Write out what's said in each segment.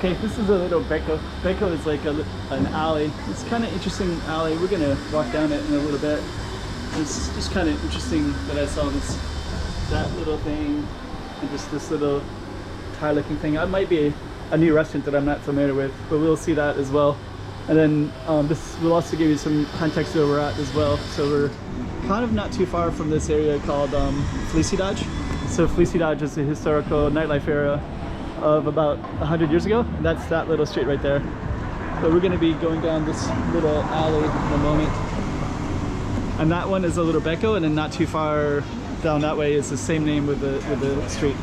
Okay, this is a little Beco. Beco is like an alley. It's kind of interesting alley. We're gonna walk down it in a little bit. It's just kind of interesting that I saw that little thing, and just this little Thai-looking thing. It might be a new restaurant that I'm not familiar with, but we'll see that as well. And then this will also give you some context where we're at as well. So we're kind of not too far from this area called Fleece Dodge. So Fleece Dodge is a historical nightlife area of about 100 years ago, and that's that little street right there. But we're going to be going down this little alley in a moment, and that one is a little Beco, and then not too far down that way is the same name with the street.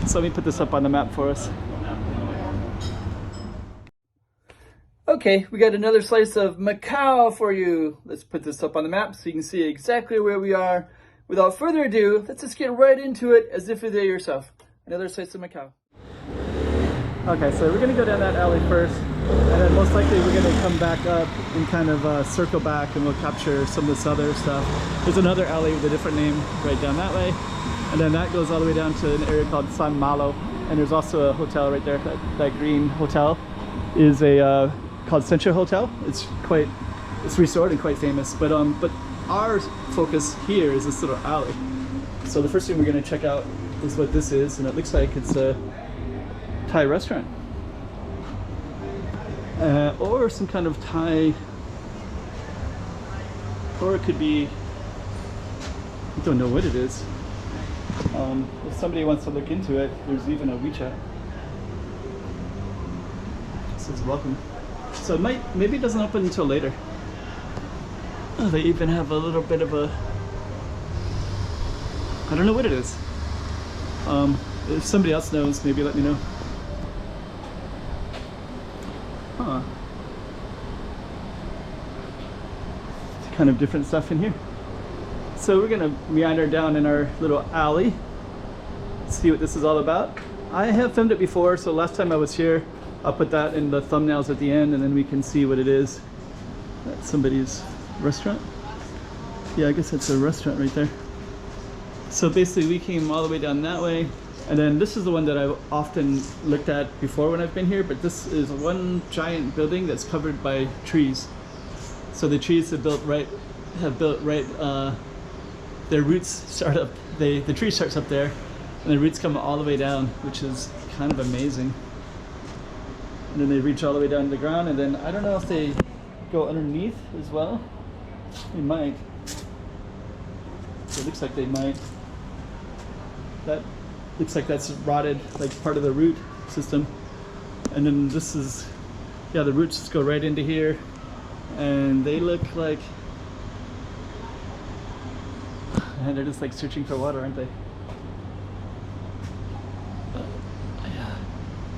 So let me put this up on the map for us. Okay, we got another slice of Macau for you. Let's put this up on the map so you can see exactly where we are. Without further ado, let's just get right into it as if you're there yourself. Another slice of Macau. Okay, so we're gonna go down that alley first, and then most likely we're gonna come back up and kind of circle back, and we'll capture some of this other stuff. There's another alley with a different name right down that way, and then that goes all the way down to an area called San Malo, and there's also a hotel right there. That green hotel is a called Central Hotel. It's resort and quite famous, but our focus here is this little alley. So the first thing we're gonna check out is what this is, and it looks like it's a Thai restaurant, or some kind of Thai, or it could be, I don't know what it is. If somebody wants to look into it, there's even a WeChat. It says welcome. So maybe it doesn't open until later. Oh, they even have a little bit of a, I don't know what it is. If somebody else knows, maybe let me know. Huh. It's kind of different stuff in here. So we're gonna meander down in our little alley, see what this is all about. I have filmed it before, so last time I was here, I'll put that in the thumbnails at the end, and then we can see what it is. That's somebody's restaurant. Yeah, I guess that's a restaurant right there. So basically we came all the way down that way, and then this is the one that I've often looked at before when I've been here, but this is one giant building that's covered by trees. So the trees have built right, their roots start up, the tree starts up there, and the roots come all the way down, which is kind of amazing. And then they reach all the way down to the ground, and then I don't know if they go underneath as well. They might. It looks like they might. That looks like that's rotted, like part of the root system. And then this is, yeah, the roots just go right into here, and they look like, and they're just like searching for water, aren't they? Yeah,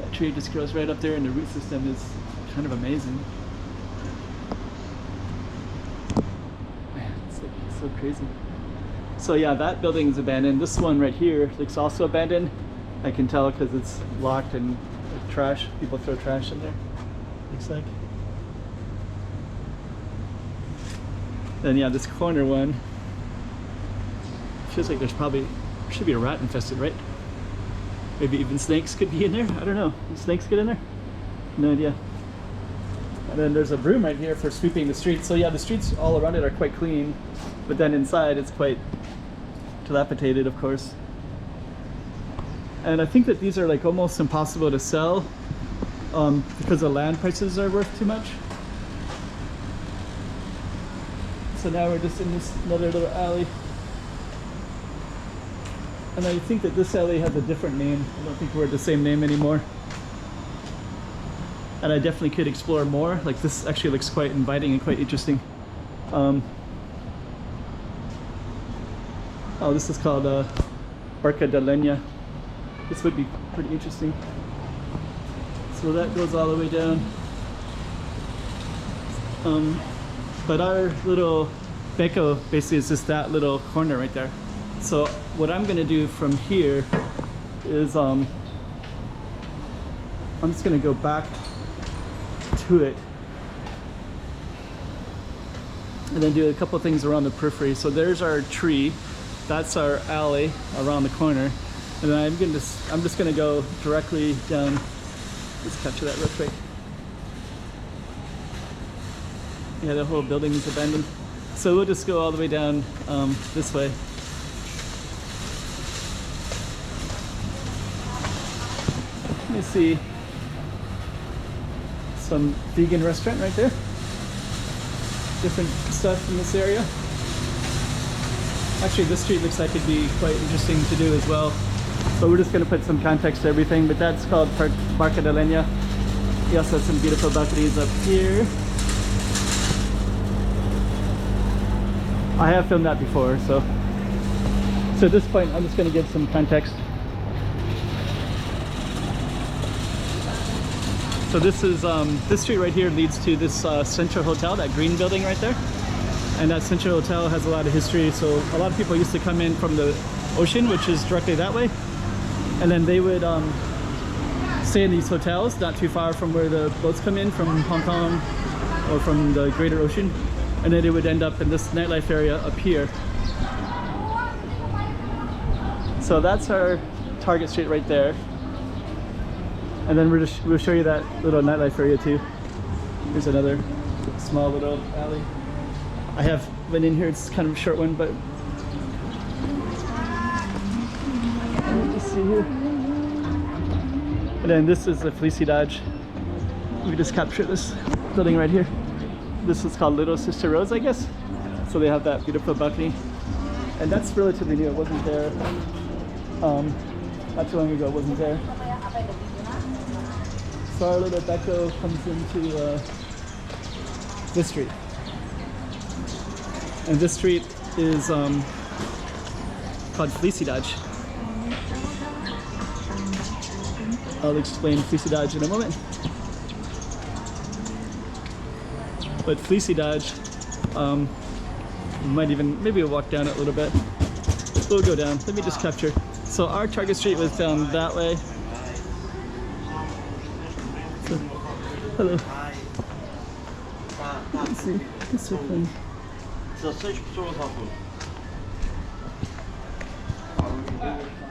that tree just grows right up there, and the root system is kind of amazing. Man, it's like so crazy. So yeah, that building is abandoned. This one right here looks also abandoned. I can tell because it's locked and trash. People throw trash in there, looks like. Then yeah, this corner one feels like should be a rat infested, right? Maybe even snakes could be in there. I don't know. Do snakes get in there? No idea. And then there's a broom right here for sweeping the streets. So yeah, the streets all around it are quite clean, but then inside it's quite dilapidated, of course. And I think that these are like almost impossible to sell because the land prices are worth too much. So now we're just in this another little alley. And I think that this alley has a different name. I don't think we're at the same name anymore. And I definitely could explore more. Like this actually looks quite inviting and quite interesting. Oh, this is called Barca de Leña. This would be pretty interesting. So that goes all the way down. But our little Beco basically is just that little corner right there. So what I'm gonna do from here is I'm just gonna go back to it and then do a couple things around the periphery. So there's our tree, that's our alley around the corner, and then I'm just gonna go directly down Let's capture that real quick. Yeah, the whole building is abandoned. So we'll just go all the way down this way. Let me see. Some vegan restaurant right there. Different stuff in this area. Actually, this street looks like it'd be quite interesting to do as well. But we're just going to put some context to everything. But that's called Parque de Leña. We also have some beautiful balconies up here. I have filmed that before, so at this point I'm just going to give some context. So this is this street right here leads to this Central Hotel, that green building right there. And that Central Hotel has a lot of history, so a lot of people used to come in from the ocean, which is directly that way, and then they would stay in these hotels not too far from where the boats come in from Hong Kong or from the greater ocean, and then they would end up in this nightlife area up here. So that's our target street right there, and then we'll show you that little nightlife area too. Here's another small little alley. I have been in here, it's kind of a short one, but let me just see here. And then this is the Fleece Dodge. We just captured this building right here. This is called Little Sister Rose, I guess. So they have that beautiful balcony. And that's relatively new, it wasn't there. Not too long ago, it wasn't there. So our little Beco comes into this street. And this street is called Fleece Dodge. I'll explain Fleece Dodge in a moment. But Fleece Dodge, maybe we'll walk down it a little bit. We'll go down. Let me just capture. So our target street was down that way. So, hello. Let's see. It's so fun. Let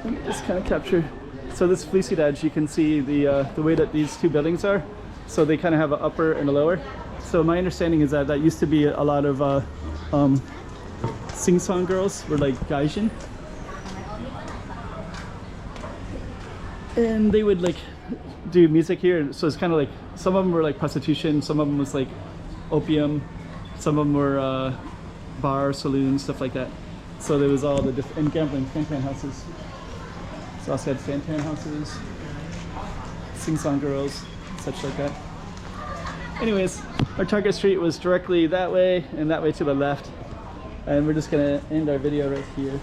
me just kind of capture. So this Fleece Dodge, you can see the way that these two buildings are. So they kind of have an upper and a lower. So my understanding is that used to be a lot of sing-song girls were like gaijin. And they would like do music here. So it's kind of like, some of them were like prostitution, some of them was like opium, some of them were bar, saloon, stuff like that. So there was all the different, and gambling, fan houses. So also had fan houses, sing-song girls, such like that. Anyways, our target street was directly that way and that way to the left. And we're just gonna end our video right here.